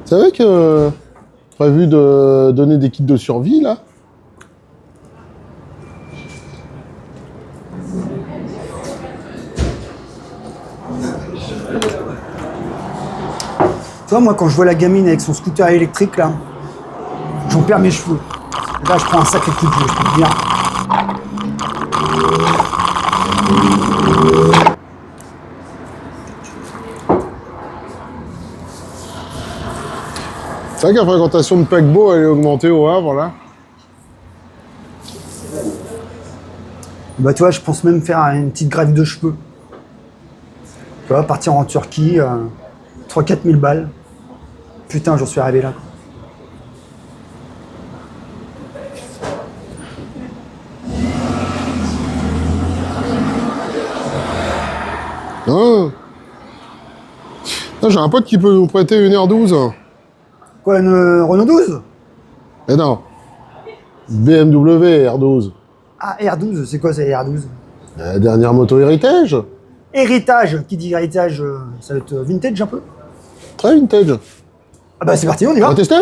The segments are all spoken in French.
C'est vrai que prévu de donner des kits de survie là. Tu vois, moi, quand je vois la gamine avec son scooter électrique, là, j'en perds mes cheveux. Là, je prends un sacré coup de vieux, je peux te dire. C'est vrai que la fréquentation de paquebot, elle est augmentée au Havre, là. Bah, tu vois, je pense même faire une petite greffe de cheveux. Tu vois, partir en Turquie, 3-4 000 balles. Putain, j'en suis arrivé là. Non. Ah, j'ai un pote qui peut nous prêter une R12. Quoi, une Renault 12? Eh non. BMW R12. Ah, R12, c'est quoi, c'est R12? La dernière moto héritage. Héritage, qui dit héritage, ça va être vintage un peu? Très vintage. Ah bah c'est parti, on y On va. va tester.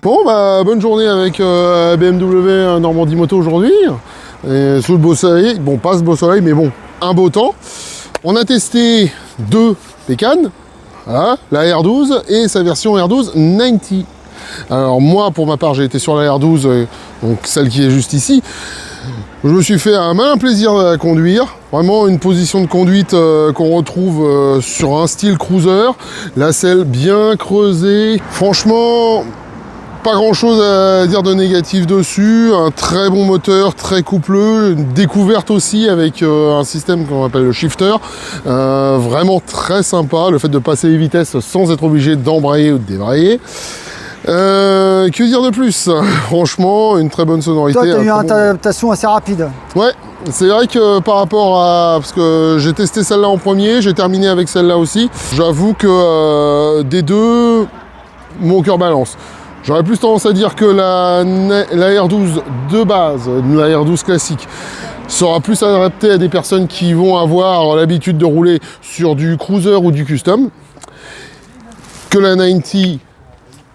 Bon, bah, bonne journée avec BMW Normandie Moto aujourd'hui. Sous le beau soleil, bon, pas ce beau soleil, mais bon, un beau temps. On a testé deux pécanes, voilà, la R12 et sa version R12 90. Alors moi, pour ma part, j'ai été sur la R12, donc celle qui est juste ici. Je me suis fait un malin plaisir à conduire. Vraiment une position de conduite qu'on retrouve sur un style cruiser. La selle bien creusée. Franchement, pas grand chose à dire de négatif dessus, un très bon moteur, très coupleux, une découverte aussi avec un système qu'on appelle le shifter, vraiment très sympa, le fait de passer les vitesses sans être obligé d'embrayer ou de débrayer. Que dire de plus? Franchement, une très bonne sonorité. Toi, tu as eu une adaptation assez rapide. Ouais, c'est vrai que par rapport à... Parce que j'ai testé celle-là en premier, j'ai terminé avec celle-là aussi. J'avoue que des deux, mon cœur balance. J'aurais plus tendance à dire que la R12 de base, la R12 classique, sera plus adaptée à des personnes qui vont avoir l'habitude de rouler sur du cruiser ou du custom. Que la 90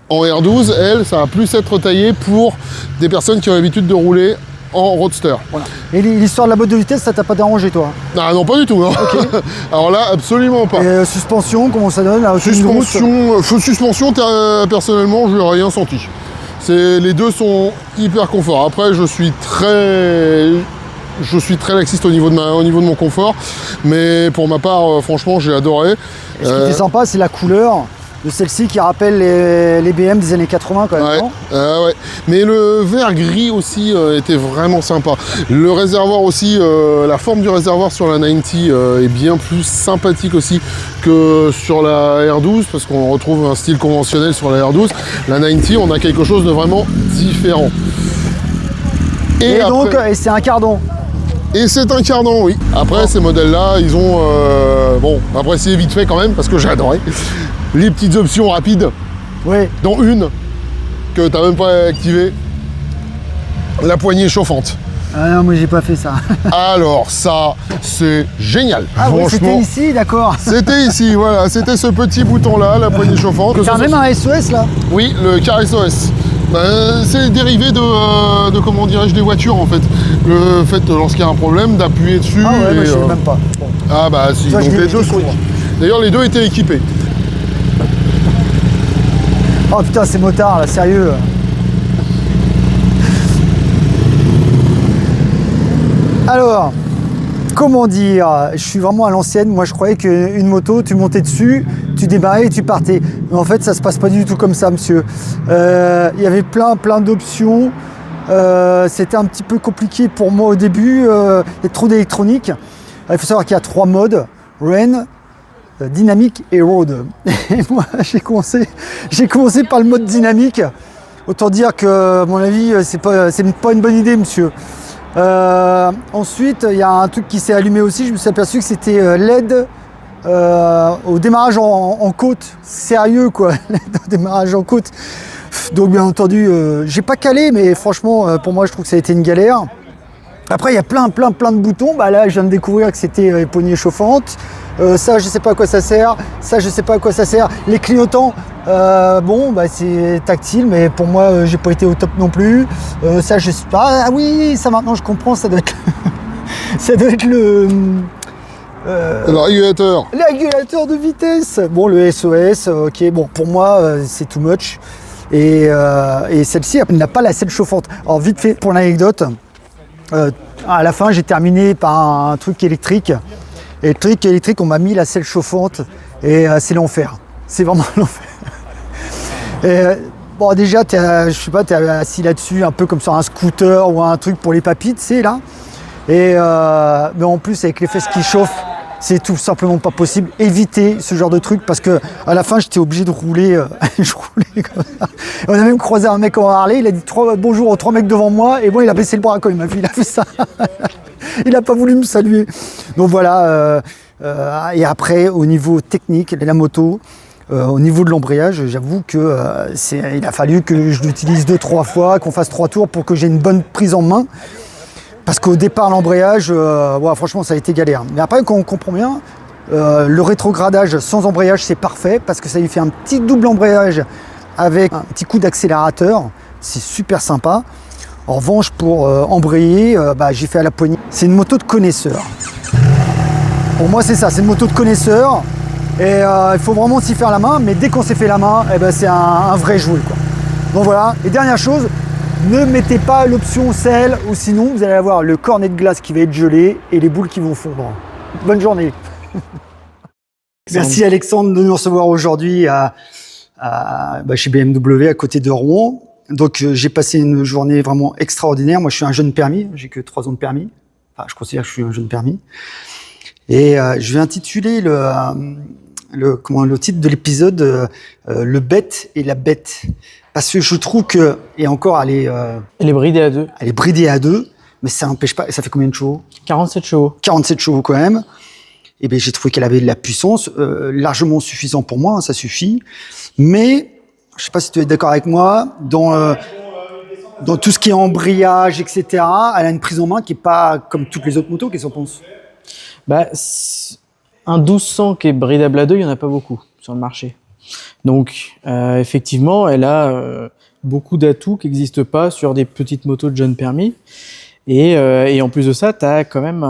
en R12, elle, ça va plus être taillé pour des personnes qui ont l'habitude de rouler en roadster. Voilà. Et l'histoire de la boîte de vitesse, ça t'a pas dérangé, toi? Ah non, pas du tout. Hein. Okay. Alors là, absolument pas. Et suspension, comment ça donne là, suspension, personnellement, je n'ai rien senti. Les deux sont hyper confort. Après, je suis très laxiste au niveau de mon confort, mais pour ma part, franchement, j'ai adoré. Et ce qui était sympa, c'est la couleur de celle-ci qui rappelle les BM des années 80 quand même. Ouais, ouais. Mais le vert gris aussi était vraiment sympa. Le réservoir aussi, la forme du réservoir sur la 90 est bien plus sympathique aussi que sur la R12 parce qu'on retrouve un style conventionnel sur la R12. La 90, on a quelque chose de vraiment différent. Et donc, c'est un cardan. Et c'est un cardan, oui. Après, ces modèles-là, ils ont... bon, après, c'est vite fait quand même, parce que j'ai adoré. Les petites options rapides, oui. Dont une que tu n'as même pas activée. La poignée chauffante. Ah non, moi, j'ai pas fait ça. Alors, ça, c'est génial. Ah oui, c'était ici, d'accord. C'était ici, voilà. C'était ce petit bouton-là, la poignée chauffante. T'as même un SOS, là? Oui, le car SOS. C'est dérivé de comment dirais-je, des voitures en fait. Le fait lorsqu'il y a un problème d'appuyer dessus. Ah ouais, moi, je sais même pas. Bon. Ah bah si, toi, donc les deux sont. D'ailleurs les deux étaient équipés. Oh putain, ces motards là, sérieux. Alors, comment dire, je suis vraiment à l'ancienne. Moi, je croyais qu'une moto, tu montais dessus, tu démarrais et tu partais. Mais en fait, ça se passe pas du tout comme ça, monsieur. Il y avait plein d'options. C'était un petit peu compliqué pour moi au début. Il y a trop d'électronique. Il faut savoir qu'il y a 3 modes: Rain, dynamique et road. Et moi, j'ai commencé par le mode dynamique. Autant dire que, à mon avis, c'est pas une bonne idée, monsieur. Ensuite, il y a un truc qui s'est allumé aussi. Je me suis aperçu que c'était LED au démarrage en côte. Sérieux, quoi. LED au démarrage en côte. Donc, bien entendu, j'ai pas calé, mais franchement, pour moi, je trouve que ça a été une galère. Après, il y a plein de boutons. Bah là, je viens de découvrir que c'était poignée chauffante. Ça, je sais pas à quoi ça sert. Ça, je sais pas à quoi ça sert. Les clignotants, bon, bah c'est tactile, mais pour moi, j'ai pas été au top non plus. Ça, je sais pas. Ah oui, ça maintenant, je comprends. Ça doit être, ça doit être le régulateur. Le régulateur de vitesse. Bon, le SOS, ok. Bon, pour moi, c'est too much. Et celle-ci n'a pas la selle chauffante. Alors, vite fait, pour l'anecdote. À la fin, j'ai terminé par un truc électrique. Et le truc électrique, on m'a mis la selle chauffante et c'est l'enfer. C'est vraiment l'enfer. Bon, déjà, je sais pas, t'es assis là-dessus, un peu comme sur un scooter ou un truc pour les papis, tu sais, là. Et mais en plus, avec les fesses qui chauffent, c'est tout simplement pas possible. Évitez ce genre de truc parce que à la fin, j'étais obligé de rouler. Je roulais comme ça. On a même croisé un mec en Harley. Il a dit bonjour aux 3 mecs devant moi. Et bon, il a baissé le bras quand il m'a vu. Il a fait ça. Il n'a pas voulu me saluer. Donc voilà. Et après, au niveau technique, la moto, au niveau de l'embrayage, j'avoue que il a fallu que je l'utilise 2-3 fois, qu'on fasse 3 tours pour que j'ai une bonne prise en main. Parce qu'au départ, l'embrayage, ouais, franchement, ça a été galère. Mais après, quand on comprend bien, le rétrogradage sans embrayage, c'est parfait parce que ça lui fait un petit double embrayage avec un petit coup d'accélérateur. C'est super sympa. En revanche, pour embrayer, j'ai fait à la poignée. C'est une moto de connaisseur. Pour moi, c'est ça, c'est une moto de connaisseur. Et il faut vraiment s'y faire la main. Mais dès qu'on s'est fait la main, c'est un vrai jouet, quoi. Donc voilà. Et dernière chose, ne mettez pas l'option sel ou sinon vous allez avoir le cornet de glace qui va être gelé et les boules qui vont fondre. Bonne journée. Merci Alexandre de nous recevoir aujourd'hui chez BMW à côté de Rouen. Donc j'ai passé une journée vraiment extraordinaire. Moi je suis un jeune permis, j'ai que 3 ans de permis. Enfin je considère que je suis un jeune permis. Et je vais intituler le titre de l'épisode le bête et la bête. Parce que je trouve que, et encore elle est bridée à 2. Elle est bridée à 2, mais ça n'empêche pas, ça fait combien de chevaux? 47 chevaux. 47 chevaux quand même. Et bien j'ai trouvé qu'elle avait de la puissance, largement suffisant pour moi, hein, ça suffit. Mais je sais pas si tu es d'accord avec moi, dans tout ce qui est embrayage, etc., elle a une prise en main qui est pas comme toutes les autres motos. Qu'est-ce que tu en penses? Bah, un 1200 qui est bridable à 2, il n'y en a pas beaucoup sur le marché. Donc, effectivement, elle a beaucoup d'atouts qui n'existent pas sur des petites motos de jeunes permis. Et en plus de ça, tu as quand même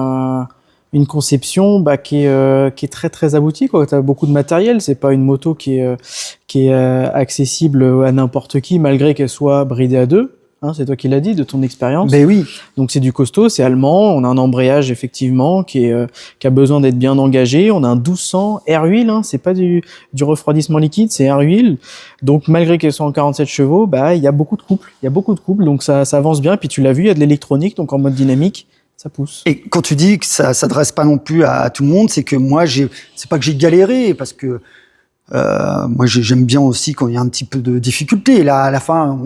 une conception qui est très très aboutie. Tu as beaucoup de matériel. C'est pas une moto qui est accessible à n'importe qui, malgré qu'elle soit bridée à 2. Hein, c'est toi qui l'as dit, de ton expérience. Ben oui. Donc c'est du costaud, c'est allemand. On a un embrayage effectivement qui a besoin d'être bien engagé. On a un 1200 air huile, hein, c'est pas du refroidissement liquide, c'est air huile. Donc malgré qu'elle soit en 47 chevaux, il y a beaucoup de couples. Donc ça avance bien. Puis tu l'as vu, il y a de l'électronique, donc en mode dynamique, ça pousse. Et quand tu dis que ça s'adresse pas non plus à tout le monde, c'est que moi c'est pas que j'ai galéré, parce que moi j'aime bien aussi quand il y a un petit peu de difficulté. Et là à la fin,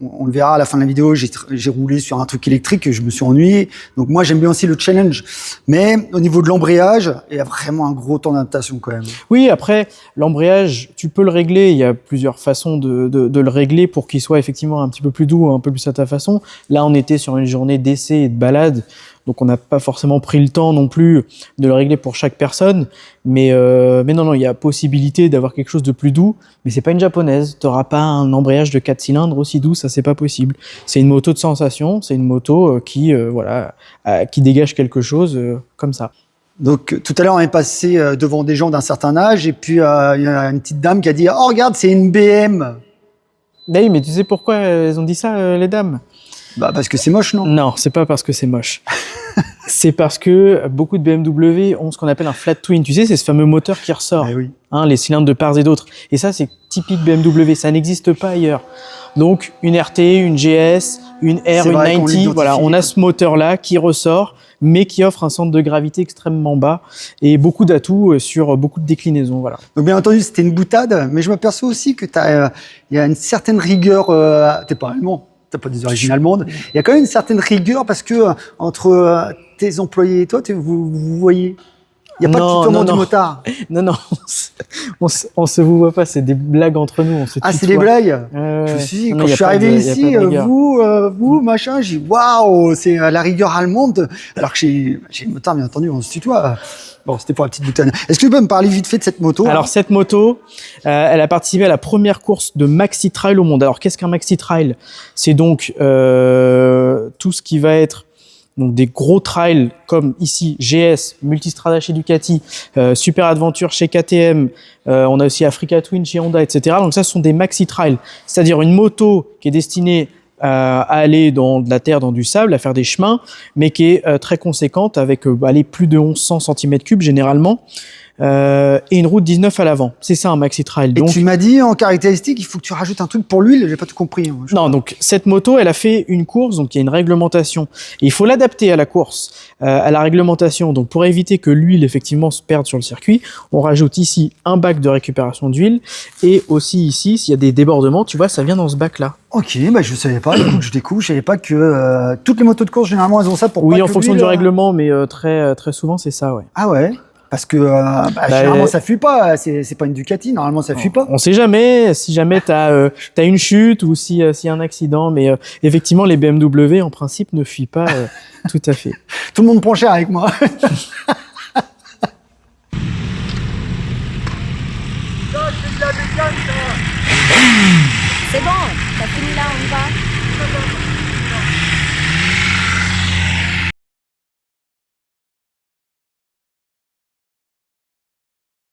on le verra à la fin de la vidéo, j'ai roulé sur un truc électrique et je me suis ennuyé. Donc moi j'aime bien aussi le challenge. Mais au niveau de l'embrayage, il y a vraiment un gros temps d'adaptation quand même. Oui, après l'embrayage, tu peux le régler. Il y a plusieurs façons de le régler pour qu'il soit effectivement un petit peu plus doux, un peu plus à ta façon. Là on était sur une journée d'essai et de balade. Donc on n'a pas forcément pris le temps non plus de le régler pour chaque personne, mais non, il y a possibilité d'avoir quelque chose de plus doux, mais c'est pas une japonaise. T'auras pas un embrayage de 4 cylindres aussi doux, ça c'est pas possible. C'est une moto de sensation, c'est une moto qui dégage quelque chose comme ça. Donc tout à l'heure on est passé devant des gens d'un certain âge et puis il y a une petite dame qui a dit « Oh regarde, c'est une BM !» Oui, mais tu sais pourquoi elles ont dit ça, les dames? Parce que c'est moche, non? Non, c'est pas parce que c'est moche. C'est parce que beaucoup de BMW ont ce qu'on appelle un flat twin. Tu sais, c'est ce fameux moteur qui ressort. Oui. Hein, les cylindres de part et d'autre. Et ça, c'est typique BMW. Ça n'existe pas ailleurs. Donc, une RT, une GS, une R, une 90. Voilà, on a ce moteur-là qui ressort, mais qui offre un centre de gravité extrêmement bas et beaucoup d'atouts sur beaucoup de déclinaisons. Voilà. Donc, bien entendu, c'était une boutade, mais je m'aperçois aussi que il y a une certaine rigueur. T'es pas allemand. T'as pas des origines allemandes. Il y a quand même une certaine rigueur parce que entre tes employés et toi, vous voyez. Il n'y a pas de tutoiement du motard. Non, on se vous voit pas, c'est des blagues entre nous. C'est des blagues. Je me suis dit, quand je suis arrivé ici, vous, machin, j'ai dit, waouh, c'est la rigueur allemande. Alors que chez le motard, bien entendu, on se tutoie. Bon, c'était pour la petite boutade. Est-ce que tu peux me parler vite fait de cette moto? Alors, cette moto, elle a participé à la première course de Maxi Trail au monde. Alors, qu'est-ce qu'un Maxi Trail? C'est donc tout ce qui va être donc des gros trails comme ici GS, Multistrada chez Ducati, Super Adventure chez KTM, on a aussi Africa Twin chez Honda, etc. Donc ça, ce sont des Maxi Trails, c'est-à-dire une moto qui est destinée à aller dans de la terre, dans du sable, à faire des chemins, mais qui est très conséquente avec plus de 1100 cm3 généralement, et une route 19 à l'avant. C'est ça un maxi trail. Donc, et tu m'as dit en caractéristique, il faut que tu rajoutes un truc pour l'huile, j'ai pas tout compris. Non, donc cette moto, elle a fait une course, donc il y a une réglementation. Et il faut l'adapter à la course, à la réglementation. Donc pour éviter que l'huile effectivement se perde sur le circuit, on rajoute ici un bac de récupération d'huile, et aussi ici, s'il y a des débordements, tu vois, ça vient dans ce bac-là. Ok, je savais pas. Écoute, je découvre, je savais pas que toutes les motos de course généralement elles ont ça pour. Oui, en fonction du règlement, mais très très souvent c'est ça, ouais. Ah ouais. Parce que généralement ça fuit pas, c'est pas une Ducati, normalement ça fuit pas. On sait jamais, si jamais t'as une chute ou s'il y a un accident, mais effectivement les BMW en principe ne fuient pas tout à fait. Tout le monde prend cher avec moi. C'est bon, t'as fini là, on y va.